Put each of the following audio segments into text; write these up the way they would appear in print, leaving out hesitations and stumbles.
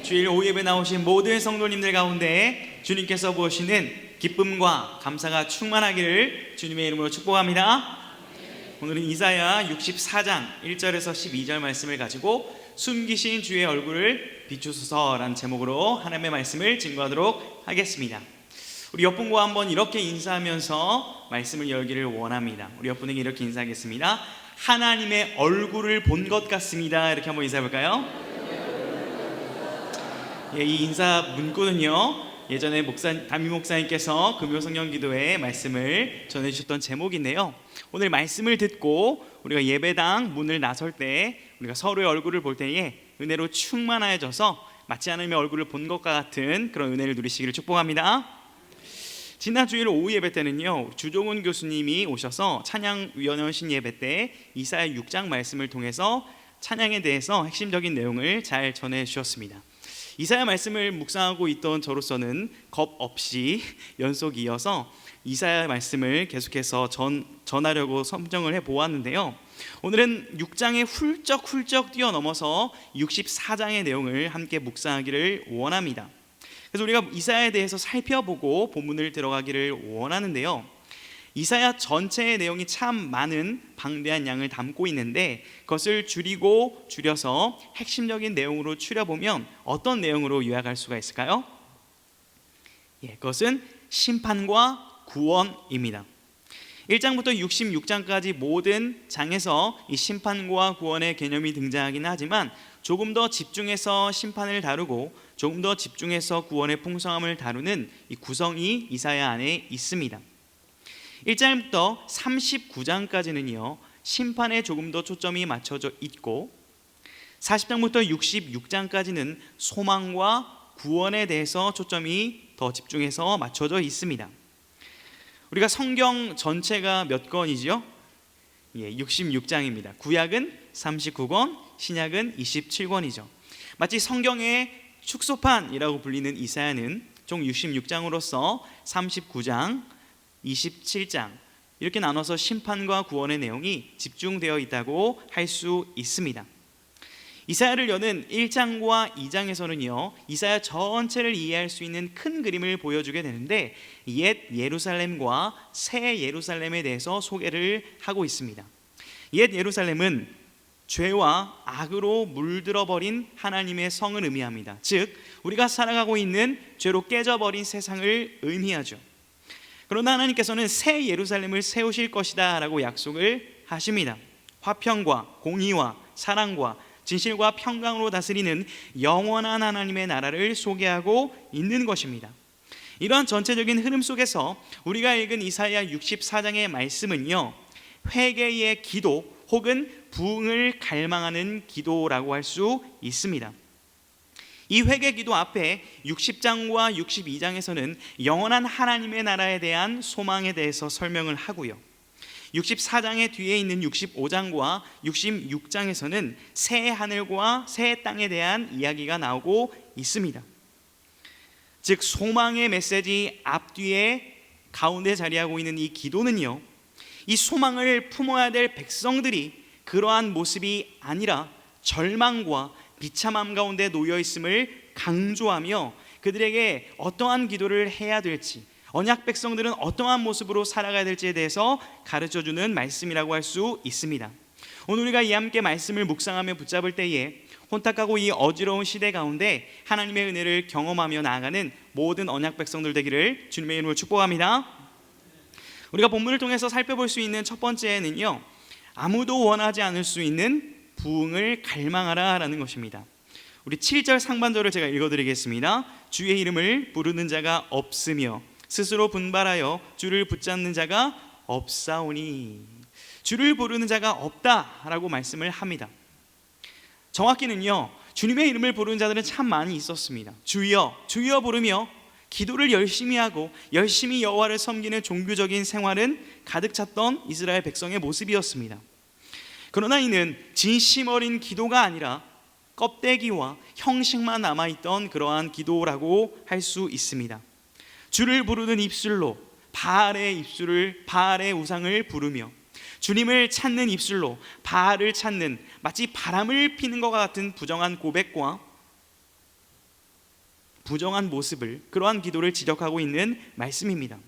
주일 오후 예배 나오신 모든 성도님들 가운데 주님께서 부으시는 기쁨과 감사가 충만하기를 주님의 이름으로 축복합니다. 오늘은 이사야 64장 1절에서 12절 말씀을 가지고 숨기신 주의 얼굴을 비추소서라는 제목으로 하나님의 말씀을 증거하도록 하겠습니다. 우리 옆분과 한번 이렇게 인사하면서 말씀을 열기를 원합니다. 우리 옆분에게 이렇게 인사하겠습니다. 하나님의 얼굴을 본 것 같습니다. 이렇게 한번 인사해 볼까요? 이 인사 문구는요, 예전에 담임 목사님께서 금요 성령 기도회 말씀을 전해주셨던 제목인데요, 오늘 말씀을 듣고 우리가 예배당 문을 나설 때 우리가 서로의 얼굴을 볼 때에 은혜로 충만해져서 마치 하나님의 얼굴을 본 것과 같은 그런 은혜를 누리시기를 축복합니다. 지난 주일 오후 예배 때는요, 주종훈 교수님이 오셔서 찬양위원회신 예배 때 이사야 6장 말씀을 통해서 찬양에 대해서 핵심적인 내용을 잘 전해 주셨습니다. 이사야 말씀을 묵상하고 있던 저로서는 겁 없이 연속 이어서 이사야 말씀을 계속해서 전하려고 선정을 해보았는데요, 오늘은 6장에 훌쩍 뛰어넘어서 64장의 내용을 함께 묵상하기를 원합니다. 그래서 우리가 이사야에 대해서 살펴보고 본문을 들어가기를 원하는데요, 이사야 전체의 내용이 참 많은 방대한 양을 담고 있는데 그것을 줄여서 핵심적인 내용으로 추려보면 어떤 내용으로 요약할 수가 있을까요? 그것은 심판과 구원입니다. 1장부터 66장까지 모든 장에서 이 심판과 구원의 개념이 등장하긴 하지만 조금 더 집중해서 심판을 다루고 조금 더 집중해서 구원의 풍성함을 다루는 이 구성이 이사야 안에 있습니다. 1장부터 39장까지는요 심판에 조금 더 초점이 맞춰져 있고, 40장부터 66장까지는 소망과 구원에 대해서 초점이 더 집중해서 맞춰져 있습니다. 우리가 성경 전체가 몇 권이죠? 66장입니다. 구약은 39권, 신약은 27권이죠. 마치 성경의 축소판이라고 불리는 이사야는 총 66장으로서 39장, 27장 이렇게 나눠서 심판과 구원의 내용이 집중되어 있다고 할 수 있습니다. 이사야를 여는 1장과 2장에서는요 이사야 전체를 이해할 수 있는 큰 그림을 보여주게 되는데 옛 예루살렘과 새 예루살렘에 대해서 소개를 하고 있습니다. 옛 예루살렘은 죄와 악으로 물들어버린 하나님의 성을 의미합니다. 즉 우리가 살아가고 있는 죄로 깨져버린 세상을 의미하죠. 그러나 하나님께서는 새 예루살렘을 세우실 것이다 라고 약속을 하십니다. 화평과 공의와 사랑과 진실과 평강으로 다스리는 영원한 하나님의 나라를 소개하고 있는 것입니다. 이러한 전체적인 흐름 속에서 우리가 읽은 이사야 64장의 말씀은요 회개의 기도 혹은 부흥을 갈망하는 기도라고 할 수 있습니다. 이 회개 기도 앞에 60장과 62장에서는 영원한 하나님의 나라에 대한 소망에 대해서 설명을 하고요, 64장의 뒤에 있는 65장과 66장에서는 새 하늘과 새 땅에 대한 이야기가 나오고 있습니다. 즉 소망의 메시지 앞뒤에 가운데 자리하고 있는 이 기도는요, 이 소망을 품어야 될 백성들이 그러한 모습이 아니라 절망과 비참함 가운데 놓여 있음을 강조하며 그들에게 어떠한 기도를 해야 될지, 언약 백성들은 어떠한 모습으로 살아가야 될지에 대해서 가르쳐주는 말씀이라고 할 수 있습니다. 오늘 우리가 이 함께 말씀을 묵상하며 붙잡을 때에 혼탁하고 이 어지러운 시대 가운데 하나님의 은혜를 경험하며 나아가는 모든 언약 백성들 되기를 주님의 이름으로 축복합니다. 우리가 본문을 통해서 살펴볼 수 있는 첫 번째는요, 아무도 원하지 않을 수 있는 부흥을 갈망하라 라는 것입니다. 우리 7절 상반절을 제가 읽어드리겠습니다. 주의 이름을 부르는 자가 없으며 스스로 분발하여 주를 붙잡는 자가 없사오니, 주를 부르는 자가 없다라고 말씀을 합니다. 정확히는요 주님의 이름을 부르는 자들은 참 많이 있었습니다. 주여 주여 부르며 기도를 열심히 하고 열심히 여호와를 섬기는 종교적인 생활은 가득 찼던 이스라엘 백성의 모습이었습니다. 그러나 이는 진심 어린 기도가 아니라 껍데기와 형식만 남아있던 그러한 기도라고 할 수 있습니다. 주를 부르는 입술로 바알의 우상을 부르며 주님을 찾는 입술로 바알을 찾는 마치 바람을 피는 것과 같은 부정한 고백과 부정한 모습을, 그러한 기도를 지적하고 있는 말씀입니다.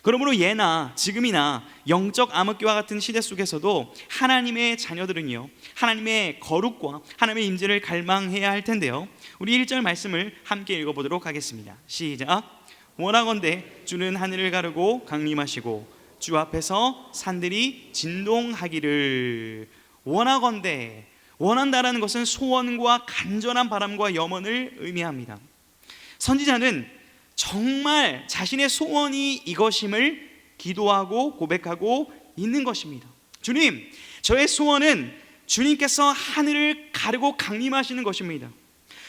그러므로 예나 지금이나 영적 암흑기와 같은 시대 속에서도 하나님의 자녀들은요, 하나님의 거룩과 하나님의 임재를 갈망해야 할 텐데요, 우리 1절 말씀을 함께 읽어보도록 하겠습니다. 시작. 원하건대 주는 하늘을 가르고 강림하시고 주 앞에서 산들이 진동하기를. 원하건대, 원한다라는 것은 소원과 간절한 바람과 염원을 의미합니다. 선지자는 정말 자신의 소원이 이것임을 기도하고 고백하고 있는 것입니다. 주님, 저의 소원은 주님께서 하늘을 가르고 강림하시는 것입니다.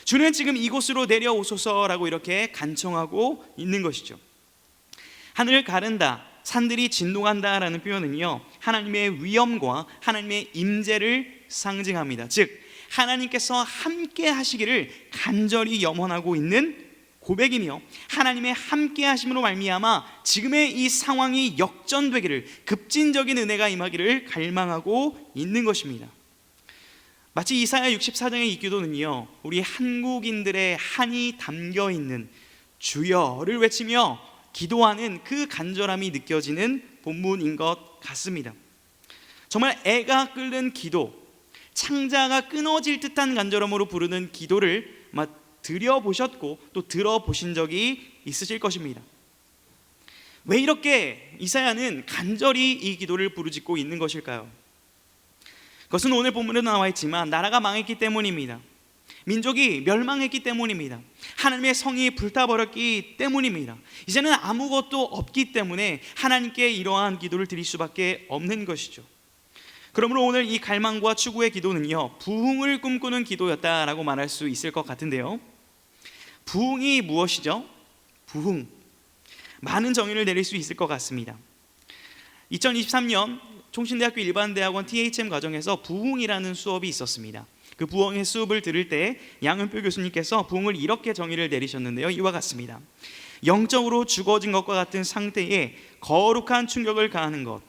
주는 지금 이곳으로 내려오소서라고 이렇게 간청하고 있는 것이죠. 하늘을 가른다, 산들이 진동한다라는 표현은요, 하나님의 위엄과 하나님의 임재를 상징합니다. 즉 하나님께서 함께 하시기를 간절히 염원하고 있는 고백이며, 하나님의 함께 하심으로 말미암아 지금의 이 상황이 역전되기를, 급진적인 은혜가 임하기를 갈망하고 있는 것입니다. 마치 이사야 64장의 이 기도는요, 우리 한국인들의 한이 담겨있는 주여를 외치며 기도하는 그 간절함이 느껴지는 본문인 것 같습니다. 정말 애가 끓는 기도, 창자가 끊어질 듯한 간절함으로 부르는 기도를 드려보셨고 또 들어보신 적이 있으실 것입니다. 왜 이렇게 이사야는 간절히 이 기도를 부르짖고 있는 것일까요? 그것은 오늘 본문에도 나와 있지만 나라가 망했기 때문입니다. 민족이 멸망했기 때문입니다. 하나님의 성이 불타버렸기 때문입니다. 이제는 아무것도 없기 때문에 하나님께 이러한 기도를 드릴 수밖에 없는 것이죠. 그러므로 오늘 이 갈망과 추구의 기도는요, 부흥을 꿈꾸는 기도였다라고 말할 수 있을 것 같은데요, 부흥이 무엇이죠? 부흥, 많은 정의를 내릴 수 있을 것 같습니다. 2023년 총신대학교 일반대학원 THM 과정에서 부흥이라는 수업이 있었습니다. 그 부흥의 수업을 들을 때 양은표 교수님께서 부흥을 이렇게 정의를 내리셨는데요, 이와 같습니다. 영적으로 죽어진 것과 같은 상태에 거룩한 충격을 가하는 것,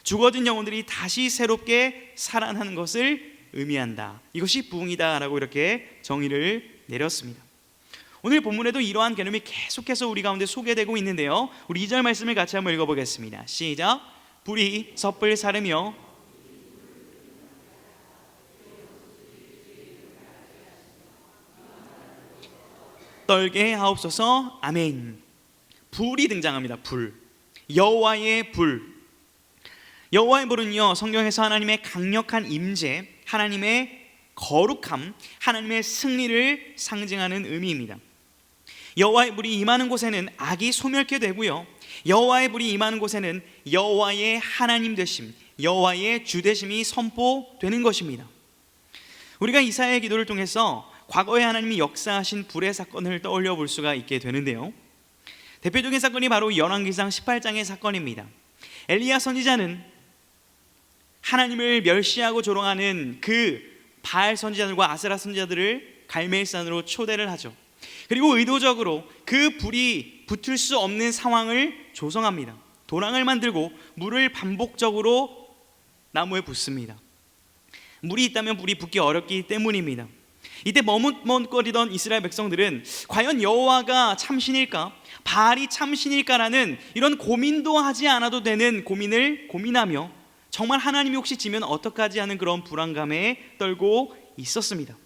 죽어진 영혼들이 다시 새롭게 살아나는 것을 의미한다. 이것이 부흥이다라고 이렇게 정의를 내렸습니다. 오늘 본문에도 이러한 개념이 계속해서 우리 가운데 소개되고 있는데요, 우리 2절 말씀을 같이 한번 읽어보겠습니다. 시작. 불이 섣불 사르며 떨게 하옵소서. 아멘. 불이 등장합니다. 불, 여호와의 불. 여호와의 불은요, 성경에서 하나님의 강력한 임재, 하나님의 거룩함, 하나님의 승리를 상징하는 의미입니다. 여호와의 불이 임하는 곳에는 악이 소멸케 되고요, 여호와의 불이 임하는 곳에는 여호와의 하나님 되심, 여호와의 주 되심이 선포되는 것입니다. 우리가 이사야의 기도를 통해서 과거에 하나님이 역사하신 불의 사건을 떠올려 볼 수가 있게 되는데요, 대표적인 사건이 바로 열왕기상 18장의 사건입니다. 엘리야 선지자는 하나님을 멸시하고 조롱하는 그 바알 선지자들과 아세라 선지자들을 갈멜산으로 초대를 하죠. 그리고 의도적으로 그 불이 붙을 수 없는 상황을 조성합니다. 도랑을 만들고 물을 반복적으로 나무에 붓습니다. 물이 있다면 불이 붙기 어렵기 때문입니다. 이때 머뭇머뭇거리던 이스라엘 백성들은 과연 여호와가 참신일까, 바알이 참신일까라는 이런 고민도 하지 않아도 되는 고민을 고민하며 정말 하나님이 혹시 지면 어떡하지 하는 그런 불안감에 떨고 있었습니다.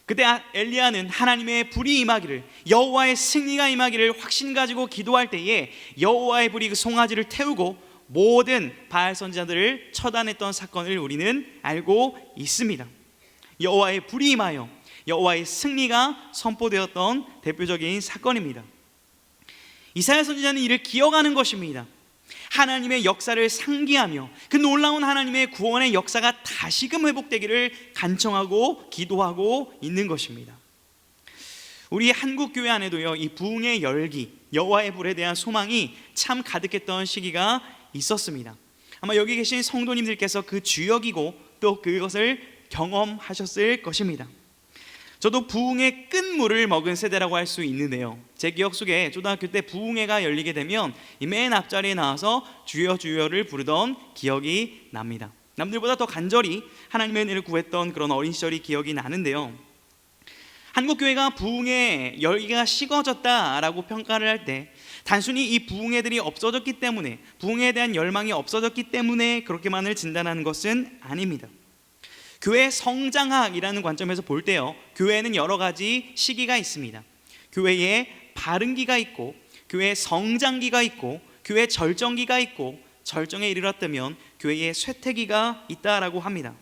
그때 엘리야는 하나님의 불이 임하기를, 여호와의 승리가 임하기를 확신 가지고 기도할 때에 여호와의 불이 그 송아지를 태우고 모든 바알 선지자들을 처단했던 사건을 우리는 알고 있습니다. 여호와의 불이 임하여 여호와의 승리가 선포되었던 대표적인 사건입니다. 이사야 선지자는 이를 기억하는 것입니다. 하나님의 역사를 상기하며 그 놀라운 하나님의 구원의 역사가 다시금 회복되기를 간청하고 기도하고 있는 것입니다. 우리 한국 교회 안에도요, 이 부흥의 열기, 여호와의 불에 대한 소망이 참 가득했던 시기가 있었습니다. 아마 여기 계신 성도님들께서 그 주역이고 또 그것을 경험하셨을 것입니다. 저도 부흥의 끝물을 먹은 세대라고 할 수 있는데요, 제 기억 속에 초등학교 때 부흥회가 열리게 되면 이 맨 앞자리에 나와서 주여 주여를 부르던 기억이 납니다. 남들보다 더 간절히 하나님의 은혜를 구했던 그런 어린 시절이 기억이 나는데요, 한국교회가 부흥의 열기가 식어졌다라고 평가를 할 때 단순히 이 부흥회들이 없어졌기 때문에, 부흥에 대한 열망이 없어졌기 때문에 그렇게만을 진단하는 것은 아닙니다. 교회 성장학이라는 관점에서 볼 때요, 교회에는 여러 가지 시기가 있습니다. 교회에 바른기가 있고, 교회에 성장기가 있고, 교회에 절정기가 있고, 절정에 이르렀다면 교회에 쇠퇴기가 있다라고 합니다.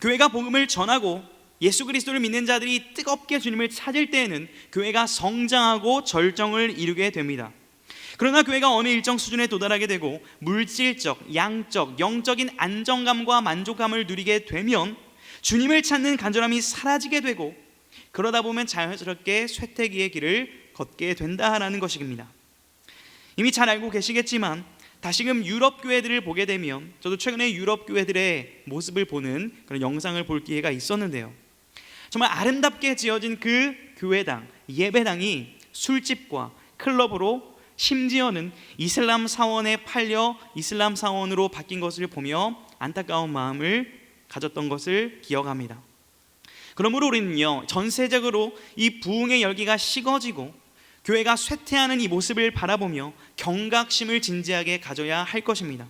교회가 복음을 전하고 예수 그리스도를 믿는 자들이 뜨겁게 주님을 찾을 때에는 교회가 성장하고 절정을 이루게 됩니다. 그러나 교회가 어느 일정 수준에 도달하게 되고 물질적, 양적, 영적인 안정감과 만족감을 누리게 되면 주님을 찾는 간절함이 사라지게 되고, 그러다 보면 자연스럽게 쇠퇴기의 길을 걷게 된다라는 것입니다. 이미 잘 알고 계시겠지만 다시금 유럽 교회들을 보게 되면, 저도 최근에 유럽 교회들의 모습을 보는 그런 영상을 볼 기회가 있었는데요, 정말 아름답게 지어진 그 교회당, 예배당이 술집과 클럽으로, 심지어는 이슬람 사원에 팔려 이슬람 사원으로 바뀐 것을 보며 안타까운 마음을 가졌던 것을 기억합니다. 그러므로 우리는요, 전세적으로 이 부흥의 열기가 식어지고 교회가 쇠퇴하는 이 모습을 바라보며 경각심을 진지하게 가져야 할 것입니다.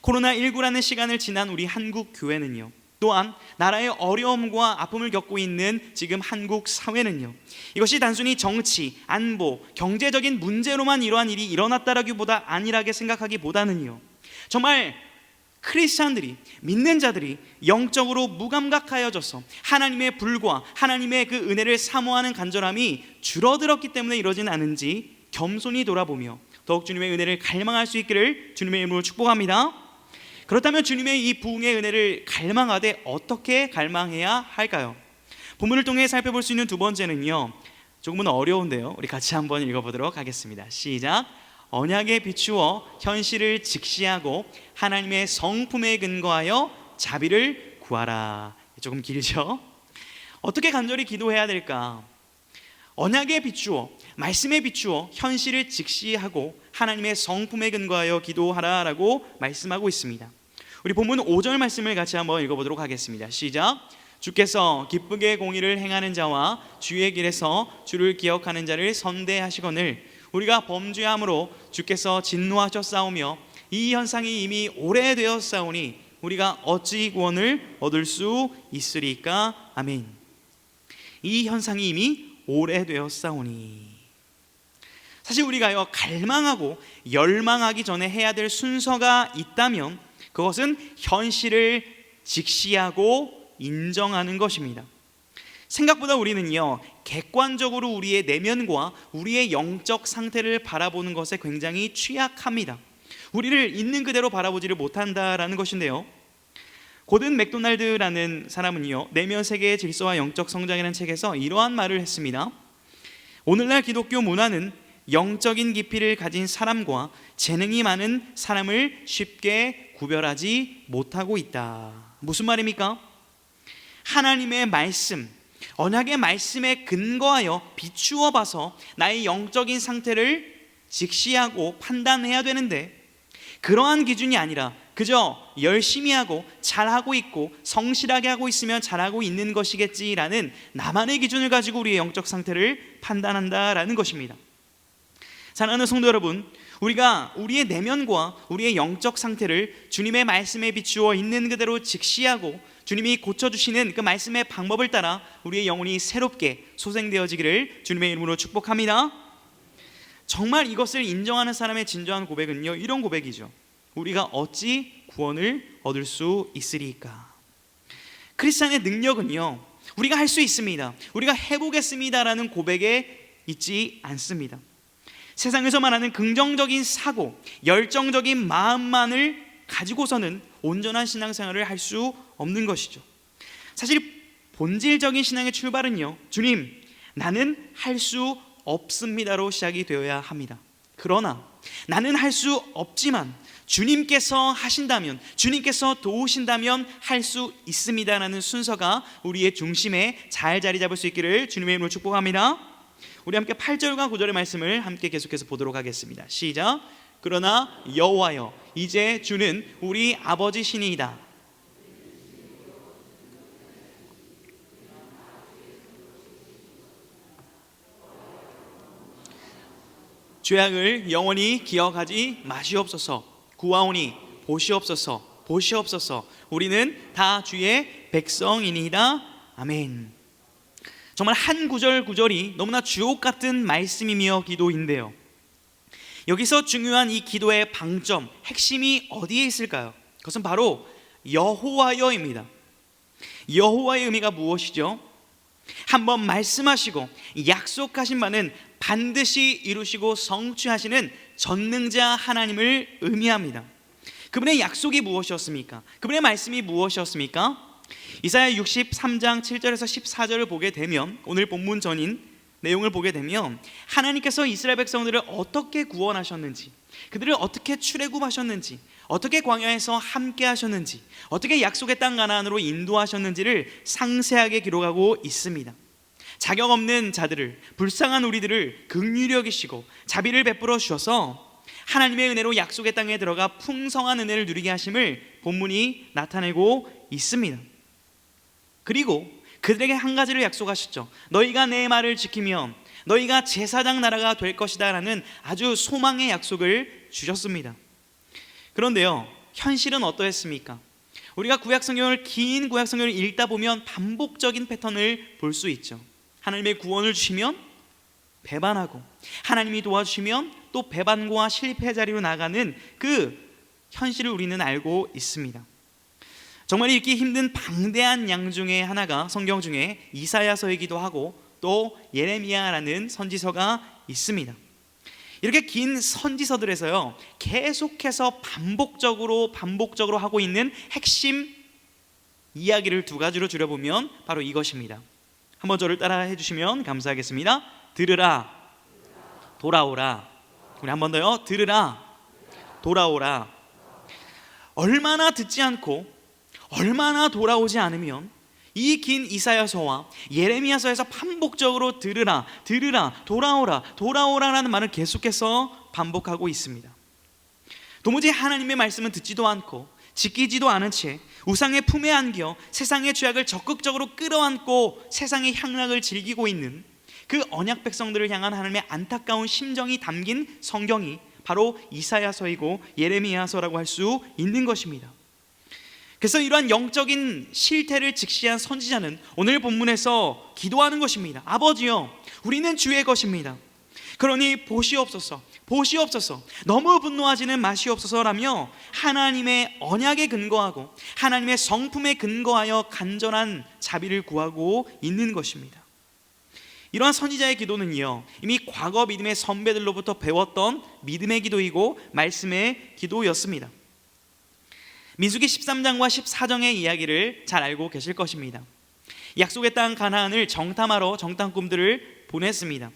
코로나19라는 시간을 지난 우리 한국 교회는요, 또한 나라의 어려움과 아픔을 겪고 있는 지금 한국 사회는요, 이것이 단순히 정치, 안보, 경제적인 문제로만 이러한 일이 일어났다라기보다 안일하게 생각하기보다는요, 정말 크리스찬들이, 믿는 자들이 영적으로 무감각하여져서 하나님의 불과 하나님의 그 은혜를 사모하는 간절함이 줄어들었기 때문에 이러진 않은지 겸손히 돌아보며 더욱 주님의 은혜를 갈망할 수 있기를 주님의 이름으로 축복합니다. 그렇다면 주님의 이 부흥의 은혜를 갈망하되 어떻게 갈망해야 할까요? 본문을 통해 살펴볼 수 있는 두 번째는요, 조금은 어려운데요, 우리 같이 한번 읽어보도록 하겠습니다. 시작. 언약에 비추어 현실을 직시하고 하나님의 성품에 근거하여 자비를 구하라. 조금 길죠? 어떻게 간절히 기도해야 될까? 언약에 비추어, 말씀에 비추어 현실을 직시하고 하나님의 성품에 근거하여 기도하라라고 말씀하고 있습니다. 우리 본문 5절 말씀을 같이 한번 읽어보도록 하겠습니다. 시작. 주께서 기쁘게 공의를 행하는 자와 주의 길에서 주를 기억하는 자를 선대하시거늘 우리가 범죄함으로 주께서 진노하셨사오며 이 현상이 이미 오래되었사오니 우리가 어찌 구원을 얻을 수 있으리까? 아멘. 이 현상이 이미 오래되었사오니, 사실 우리가요, 갈망하고 열망하기 전에 해야 될 순서가 있다면 그것은 현실을 직시하고 인정하는 것입니다. 생각보다 우리는요, 객관적으로 우리의 내면과 우리의 영적 상태를 바라보는 것에 굉장히 취약합니다. 우리를 있는 그대로 바라보지를 못한다라는 것인데요, 고든 맥도날드라는 사람은요, 내면 세계의 질서와 영적 성장이라는 책에서 이러한 말을 했습니다. 오늘날 기독교 문화는 영적인 깊이를 가진 사람과 재능이 많은 사람을 쉽게 구별하지 못하고 있다. 무슨 말입니까? 하나님의 말씀, 언약의 말씀에 근거하여 비추어 봐서 나의 영적인 상태를 직시하고 판단해야 되는데, 그러한 기준이 아니라 그저 열심히 하고 잘하고 있고 성실하게 하고 있으면 잘하고 있는 것이겠지라는 나만의 기준을 가지고 우리의 영적 상태를 판단한다라는 것입니다. 사랑하는 성도 여러분, 우리가 우리의 내면과 우리의 영적 상태를 주님의 말씀에 비추어 있는 그대로 직시하고 주님이 고쳐주시는 그 말씀의 방법을 따라 우리의 영혼이 새롭게 소생되어지기를 주님의 이름으로 축복합니다. 정말 이것을 인정하는 사람의 진정한 고백은요, 이런 고백이죠. 우리가 어찌 구원을 얻을 수 있으리까? 크리스찬의 능력은요, 우리가 할 수 있습니다, 우리가 해보겠습니다라는 고백에 있지 않습니다. 세상에서 말하는 긍정적인 사고, 열정적인 마음만을 가지고서는 온전한 신앙생활을 할 수 없는 것이죠. 사실 본질적인 신앙의 출발은요, 주님, 나는 할 수 없습니다로 시작이 되어야 합니다. 그러나 나는 할 수 없지만 주님께서 하신다면, 주님께서 도우신다면 할 수 있습니다라는 순서가 우리의 중심에 잘 자리 잡을 수 있기를 주님의 이름으로 축복합니다. 우리 함께 8절과 9절의 말씀을 함께 계속해서 보도록 하겠습니다. 시작. 그러나 여호와여, 이제 주는 우리 아버지시니이다. 죄악을 영원히 기억하지 마시옵소서. 구하오니 보시옵소서. 보시옵소서. 우리는 다 주의 백성이니이다. 아멘. 정말 한 구절 구절이 너무나 주옥 같은 말씀이며 기도인데요, 여기서 중요한 이 기도의 방점, 핵심이 어디에 있을까요? 그것은 바로 여호와여입니다. 여호와의 의미가 무엇이죠? 한번 말씀하시고 약속하신 바는 반드시 이루시고 성취하시는 전능자 하나님을 의미합니다. 그분의 약속이 무엇이었습니까? 그분의 말씀이 무엇이었습니까? 이사야 63장 7절에서 14절을 보게 되면, 오늘 본문 전인 내용을 보게 되면 하나님께서 이스라엘 백성들을 어떻게 구원하셨는지, 그들을 어떻게 출애굽하셨는지, 어떻게 광야에서 함께 하셨는지, 어떻게 약속의 땅 가나안으로 인도하셨는지를 상세하게 기록하고 있습니다. 자격 없는 자들을, 불쌍한 우리들을 긍휼히 여기시고 자비를 베풀어 주셔서 하나님의 은혜로 약속의 땅에 들어가 풍성한 은혜를 누리게 하심을 본문이 나타내고 있습니다. 그리고 그들에게 한 가지를 약속하셨죠. 너희가 내 말을 지키면 너희가 제사장 나라가 될 것이다 라는 아주 소망의 약속을 주셨습니다. 그런데요, 현실은 어떠했습니까? 우리가 구약성경을, 긴 구약성경을 읽다 보면 반복적인 패턴을 볼 수 있죠. 하나님의 구원을 주시면 배반하고, 하나님이 도와주시면 또 배반과 실패 자리로 나가는 그 현실을 우리는 알고 있습니다. 정말 읽기 힘든 방대한 양 중에 하나가 성경 중에 이사야서이기도 하고 또 예레미야라는 선지서가 있습니다. 이렇게 긴 선지서들에서요, 계속해서 반복적으로 하고 있는 핵심 이야기를 두 가지로 줄여보면 바로 이것입니다. 한번 저를 따라 해주시면 감사하겠습니다. 들으라, 돌아오라. 우리 한 번 더요. 들으라, 돌아오라. 얼마나 듣지 않고 얼마나 돌아오지 않으면 이 긴 이사야서와 예레미야서에서 반복적으로 들으라, 들으라, 돌아오라, 돌아오라라는 말을 계속해서 반복하고 있습니다. 도무지 하나님의 말씀은 듣지도 않고 지키지도 않은 채 우상의 품에 안겨 세상의 죄악을 적극적으로 끌어안고 세상의 향락을 즐기고 있는 그 언약 백성들을 향한 하나님의 안타까운 심정이 담긴 성경이 바로 이사야서이고 예레미야서라고 할 수 있는 것입니다. 그래서 이러한 영적인 실태를 직시한 선지자는 오늘 본문에서 기도하는 것입니다. 아버지여, 우리는 주의 것입니다. 그러니 보시옵소서, 보시옵소서, 너무 분노하지는 마시옵소서라며 하나님의 언약에 근거하고 하나님의 성품에 근거하여 간절한 자비를 구하고 있는 것입니다. 이러한 선지자의 기도는요, 이미 과거 믿음의 선배들로부터 배웠던 믿음의 기도이고 말씀의 기도였습니다. 민수기 13장과 14장의 이야기를 잘 알고 계실 것입니다. 약속의 땅 가나안을 정탐하러 정탐꾼들을 보냈습니다.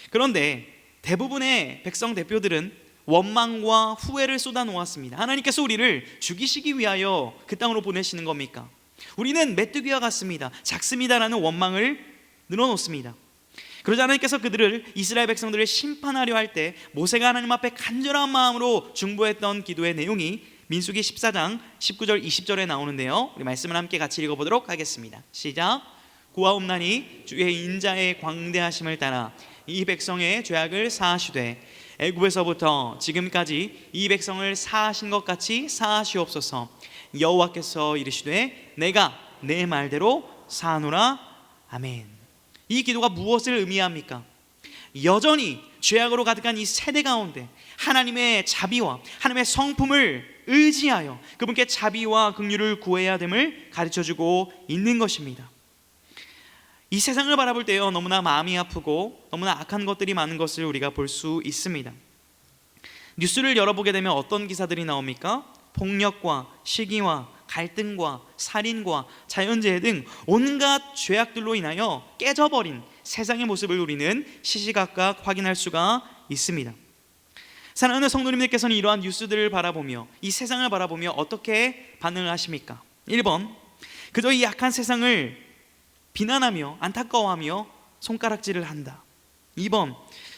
그런데 대부분의 백성 대표들은 원망과 후회를 쏟아놓았습니다. 하나님께서 우리를 죽이시기 위하여 그 땅으로 보내시는 겁니까? 우리는 메뚜기와 같습니다, 작습니다라는 원망을 늘어놓습니다. 그러자 하나님께서 그들을, 이스라엘 백성들을 심판하려 할 때 모세가 하나님 앞에 간절한 마음으로 중보했던 기도의 내용이 민수기 14장 19절 20절에 나오는데요, 우리 말씀을 함께 같이 읽어보도록 하겠습니다. 시작. 구하옵나니 주의 인자의 광대하심을 따라 이 백성의 죄악을 사하시되 애굽에서부터 지금까지 이 백성을 사하신 것 같이 사하시옵소서. 여호와께서 이르시되 내가 내 말대로 사하노라. 아멘. 이 기도가 무엇을 의미합니까? 여전히 죄악으로 가득한 이 세대 가운데 하나님의 자비와 하나님의 성품을 의지하여 그분께 자비와 긍휼을 구해야 됨을 가르쳐주고 있는 것입니다. 이 세상을 바라볼 때요, 너무나 마음이 아프고 너무나 악한 것들이 많은 것을 우리가 볼 수 있습니다. 뉴스를 열어보게 되면 어떤 기사들이 나옵니까? 폭력과 시기와 갈등과 살인과 자연재해 등 온갖 죄악들로 인하여 깨져버린 세상의 모습을 우리는 시시각각 확인할 수가 있습니다. 사랑하는 성도님들께서는 이러한 뉴스들을 바라보며, 이 세상을 바라보며 어떻게 반응을 하십니까? 1번, 그저 이 약한 세상을 비난하며 안타까워하며 손가락질을 한다. 2번,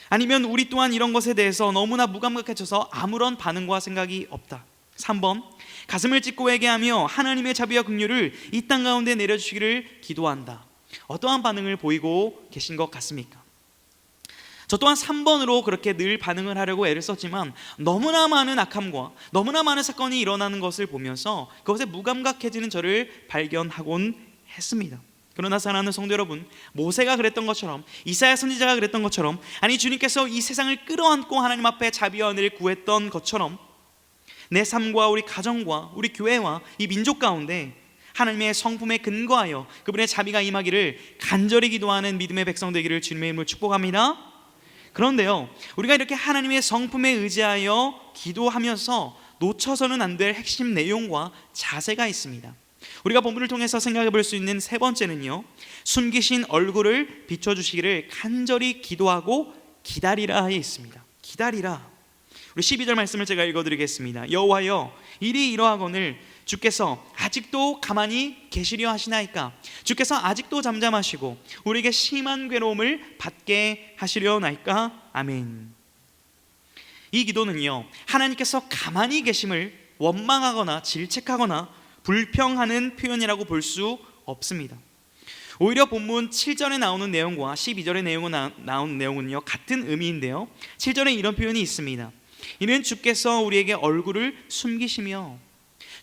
아니면 우리 또한 이런 것에 대해서 너무나 무감각해져서 아무런 반응과 생각이 없다. 3번, 가슴을 찢고 회개하며 하나님의 자비와 긍휼을 이 땅 가운데 내려주시기를 기도한다. 어떠한 반응을 보이고 계신 것 같습니까? 저 또한 3번으로 그렇게 늘 반응을 하려고 애를 썼지만 너무나 많은 악함과 너무나 많은 사건이 일어나는 것을 보면서 그것에 무감각해지는 저를 발견하곤 했습니다. 그러나 사랑하는 성도 여러분, 모세가 그랬던 것처럼, 이사야 선지자가 그랬던 것처럼, 아니 주님께서 이 세상을 끌어안고 하나님 앞에 자비와 은혜를 구했던 것처럼 내 삶과 우리 가정과 우리 교회와 이 민족 가운데 하나님의 성품에 근거하여 그분의 자비가 임하기를 간절히 기도하는 믿음의 백성 되기를 주님의 이름으로 축복합니다. 그런데요, 우리가 이렇게 하나님의 성품에 의지하여 기도하면서 놓쳐서는 안 될 핵심 내용과 자세가 있습니다. 우리가 본문을 통해서 생각해 볼 수 있는 세 번째는요, 숨기신 얼굴을 비춰주시기를 간절히 기도하고 기다리라에 있습니다. 기다리라. 우리 12절 말씀을 제가 읽어드리겠습니다. 여호와여, 일이 이러하거늘 주께서 아직도 가만히 계시려 하시나이까? 주께서 아직도 잠잠하시고 우리에게 심한 괴로움을 받게 하시려나이까? 아멘. 이 기도는요, 하나님께서 가만히 계심을 원망하거나 질책하거나 불평하는 표현이라고 볼 수 없습니다. 오히려 본문 7절에 나오는 내용과 12절의 나오는 내용은요, 같은 의미인데요, 7절에 이런 표현이 있습니다. 이는 주께서 우리에게 얼굴을 숨기시며,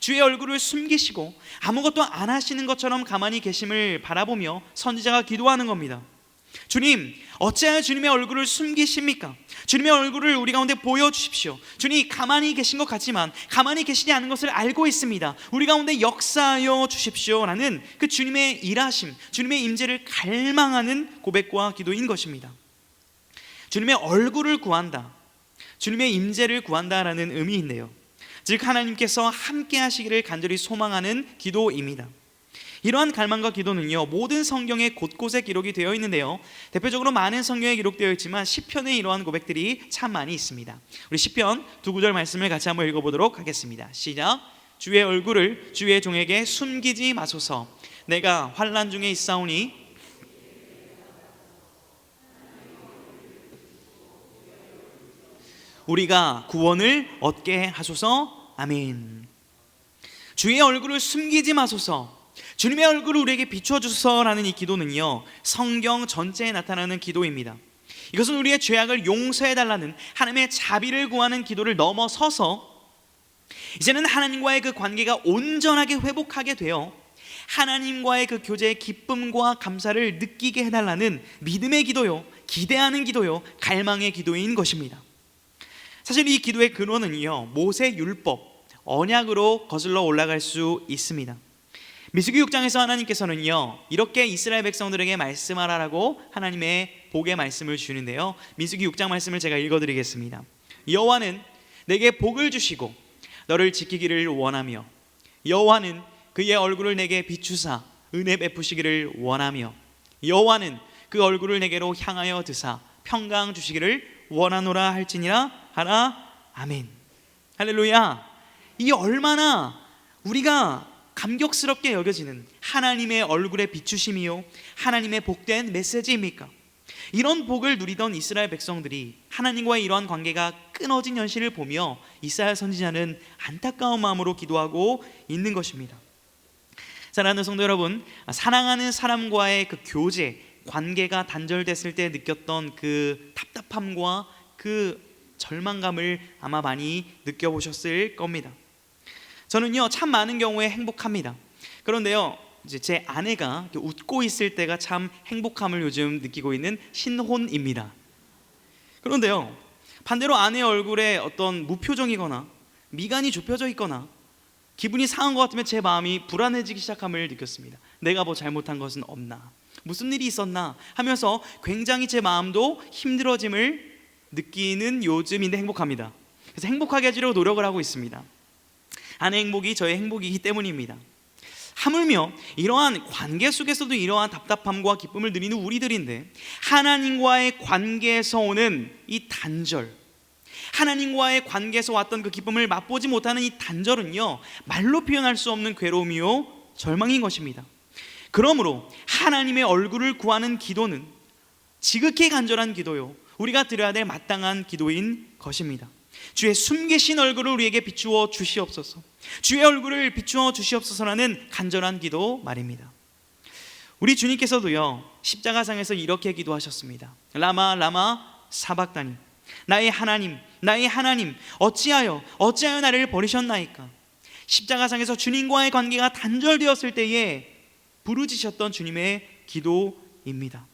주의 얼굴을 숨기시고 아무것도 안 하시는 것처럼 가만히 계심을 바라보며 선지자가 기도하는 겁니다. 주님, 어찌하여 주님의 얼굴을 숨기십니까? 주님의 얼굴을 우리 가운데 보여주십시오. 주님, 가만히 계신 것 같지만 가만히 계시지 않은 것을 알고 있습니다. 우리 가운데 역사하여 주십시오 라는 그 주님의 일하심, 주님의 임재를 갈망하는 고백과 기도인 것입니다. 주님의 얼굴을 구한다, 주님의 임재를 구한다라는 의미인데요, 즉 하나님께서 함께 하시기를 간절히 소망하는 기도입니다. 이러한 갈망과 기도는요, 모든 성경에 곳곳에 기록이 되어 있는데요, 대표적으로 많은 성경에 기록되어 있지만 시편에 이러한 고백들이 참 많이 있습니다. 우리 시편 두 구절 말씀을 같이 한번 읽어보도록 하겠습니다. 시작. 주의 얼굴을 주의 종에게 숨기지 마소서. 내가 환난 중에 있사오니 우리가 구원을 얻게 하소서. 아멘. 주의 얼굴을 숨기지 마소서, 주님의 얼굴을 우리에게 비춰주소서라는 이 기도는요, 성경 전체에 나타나는 기도입니다. 이것은 우리의 죄악을 용서해달라는 하나님의 자비를 구하는 기도를 넘어서서 이제는 하나님과의 그 관계가 온전하게 회복하게 되어 하나님과의 그 교제의 기쁨과 감사를 느끼게 해달라는 믿음의 기도요, 기대하는 기도요, 갈망의 기도인 것입니다. 사실 이 기도의 근원은요, 모세 율법, 언약으로 거슬러 올라갈 수 있습니다. 민수기 6장에서 하나님께서는요, 이렇게 이스라엘 백성들에게 말씀하라라고 하나님의 복의 말씀을 주시는데요, 민수기 6장 말씀을 제가 읽어드리겠습니다. 여호와는 내게 복을 주시고 너를 지키기를 원하며, 여호와는 그의 얼굴을 내게 비추사 은혜 베푸시기를 원하며, 여호와는 그 얼굴을 내게로 향하여 드사 평강 주시기를 원하노라 할지니라 하라. 아멘. 할렐루야. 이 얼마나 우리가 감격스럽게 여겨지는 하나님의 얼굴의 비추심이요, 하나님의 복된 메시지입니까? 이런 복을 누리던 이스라엘 백성들이 하나님과의 이러한 관계가 끊어진 현실을 보며 이사야 선지자는 안타까운 마음으로 기도하고 있는 것입니다. 사랑하는 성도 여러분, 사랑하는 사람과의 그 교제, 관계가 단절됐을 때 느꼈던 그 답답함과 그 절망감을 아마 많이 느껴보셨을 겁니다. 저는요, 참 많은 경우에 행복합니다. 그런데요, 이제 제 아내가 웃고 있을 때가 참 행복함을 요즘 느끼고 있는 신혼입니다. 그런데요, 반대로 아내 얼굴에 어떤 무표정이거나 미간이 좁혀져 있거나 기분이 상한 것 같으면 제 마음이 불안해지기 시작함을 느꼈습니다. 내가 뭐 잘못한 것은 없나, 무슨 일이 있었나 하면서 굉장히 제 마음도 힘들어짐을 느끼는 요즘인데 행복합니다. 그래서 행복하게 해주려고 노력을 하고 있습니다. 아내 행복이 저의 행복이기 때문입니다. 하물며 이러한 관계 속에서도 이러한 답답함과 기쁨을 누리는 우리들인데, 하나님과의 관계에서 오는 이 단절, 하나님과의 관계에서 왔던 그 기쁨을 맛보지 못하는 이 단절은요, 말로 표현할 수 없는 괴로움이요, 절망인 것입니다. 그러므로 하나님의 얼굴을 구하는 기도는 지극히 간절한 기도요, 우리가 드려야 될 마땅한 기도인 것입니다. 주의 숨기신 얼굴을 우리에게 비추어 주시옵소서, 주의 얼굴을 비추어 주시옵소서라는 간절한 기도 말입니다. 우리 주님께서도요, 십자가상에서 이렇게 기도하셨습니다. 라마 라마 사박다니, 나의 하나님, 나의 하나님, 어찌하여 나를 버리셨나이까. 십자가상에서 주님과의 관계가 단절되었을 때에 부르짖으셨던 주님의 기도입니다.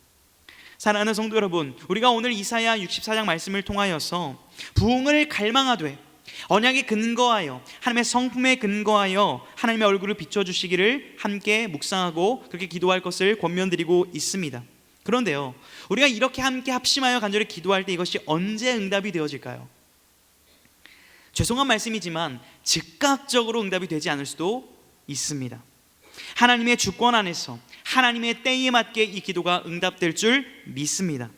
사랑하는 성도 여러분, 우리가 오늘 이사야 64장 말씀을 통하여서 부흥을 갈망하되 언약에 근거하여, 하나님의 성품에 근거하여 하나님의 얼굴을 비춰주시기를 함께 묵상하고 그렇게 기도할 것을 권면드리고 있습니다. 그런데요, 우리가 이렇게 함께 합심하여 간절히 기도할 때 이것이 언제 응답이 되어질까요? 죄송한 말씀이지만 즉각적으로 응답이 되지 않을 수도 있습니다. 하나님의 주권 안에서 하나님의 때에 맞게 이 기도가 응답될 줄 믿습니다.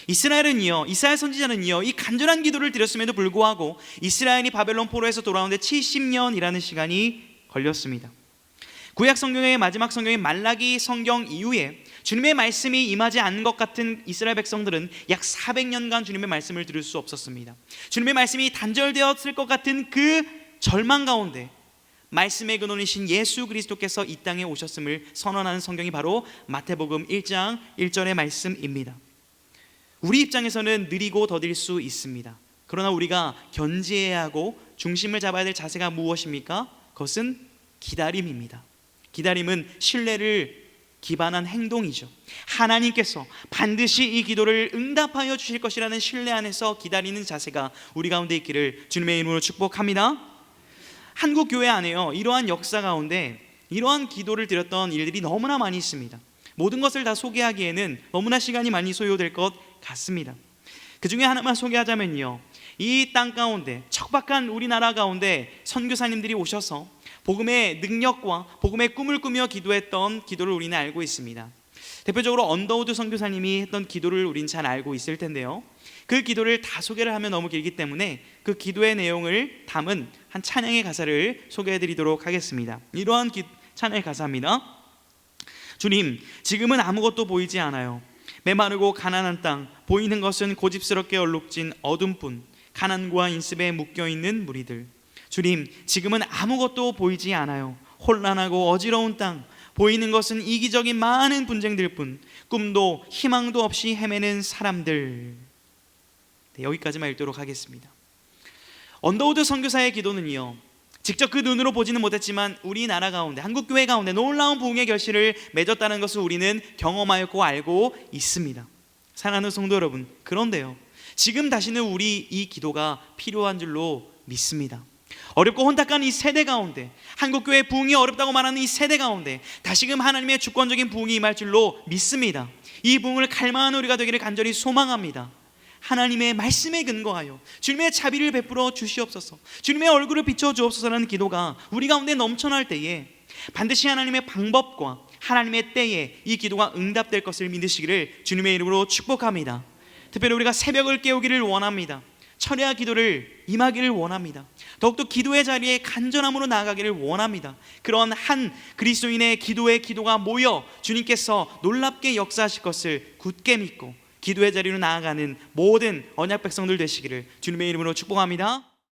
이스라엘 선지자는요, 이 간절한 기도를 드렸음에도 불구하고 이스라엘이 바벨론 포로에서 돌아오는데 70년이라는 시간이 걸렸습니다. 구약 성경의 마지막 성경인 말라기 성경 이후에 주님의 말씀이 임하지 않은 것 같은 이스라엘 백성들은 약 400년간 주님의 말씀을 들을 수 없었습니다. 주님의 말씀이 단절되었을 것 같은 그 절망 가운데 말씀의 근원이신 예수 그리스도께서 이 땅에 오셨음을 선언하는 성경이 바로 마태복음 1장 1절의 말씀입니다. 우리 입장에서는 느리고 더딜 수 있습니다. 그러나 우리가 견지해야 하고 중심을 잡아야 될 자세가 무엇입니까? 그것은 기다림입니다. 기다림은 신뢰를 기반한 행동이죠. 하나님께서 반드시 이 기도를 응답하여 주실 것이라는 신뢰 안에서 기다리는 자세가 우리 가운데 있기를 주님의 이름으로 축복합니다. 한국 교회 안에요, 이러한 역사 가운데 이러한 기도를 드렸던 일들이 너무나 많이 있습니다. 모든 것을 다 소개하기에는 너무나 시간이 많이 소요될 것 같습니다. 그 중에 하나만 소개하자면요, 이 땅 가운데 척박한 우리나라 가운데 선교사님들이 오셔서 복음의 능력과 복음의 꿈을 꾸며 기도했던 기도를 우리는 알고 있습니다. 대표적으로 언더우드 선교사님이 했던 기도를 우린 잘 알고 있을 텐데요, 그 기도를 다 소개를 하면 너무 길기 때문에 그 기도의 내용을 담은 한 찬양의 가사를 소개해드리도록 하겠습니다. 이러한 찬양의 가사입니다. 주님, 지금은 아무것도 보이지 않아요. 메마르고 가난한 땅, 보이는 것은 고집스럽게 얼룩진 어둠뿐, 가난과 인습에 묶여있는 무리들. 주님, 지금은 아무것도 보이지 않아요. 혼란하고 어지러운 땅, 보이는 것은 이기적인 많은 분쟁들 뿐, 꿈도 희망도 없이 헤매는 사람들. 네, 여기까지만 읽도록 하겠습니다. 언더우드 선교사의 기도는요, 직접 그 눈으로 보지는 못했지만 우리나라 가운데, 한국교회 가운데 놀라운 부흥의 결실을 맺었다는 것을 우리는 경험하였고 알고 있습니다. 사랑하는 성도 여러분, 그런데요, 지금 다시는 우리 이 기도가 필요한 줄로 믿습니다. 어렵고 혼탁한 이 세대 가운데, 한국교회 부흥이 어렵다고 말하는 이 세대 가운데 다시금 하나님의 주권적인 부흥이 임할 줄로 믿습니다. 이 부흥을 갈망하는 우리가 되기를 간절히 소망합니다. 하나님의 말씀에 근거하여 주님의 자비를 베풀어 주시옵소서, 주님의 얼굴을 비춰 주옵소서라는 기도가 우리 가운데 넘쳐날 때에 반드시 하나님의 방법과 하나님의 때에 이 기도가 응답될 것을 믿으시기를 주님의 이름으로 축복합니다. 특별히 우리가 새벽을 깨우기를 원합니다. 철야 기도를 임하기를 원합니다. 더욱더 기도의 자리에 간절함으로 나아가기를 원합니다. 그런 한 그리스도인의 기도가 모여 주님께서 놀랍게 역사하실 것을 굳게 믿고 기도의 자리로 나아가는 모든 언약 백성들 되시기를 주님의 이름으로 축복합니다.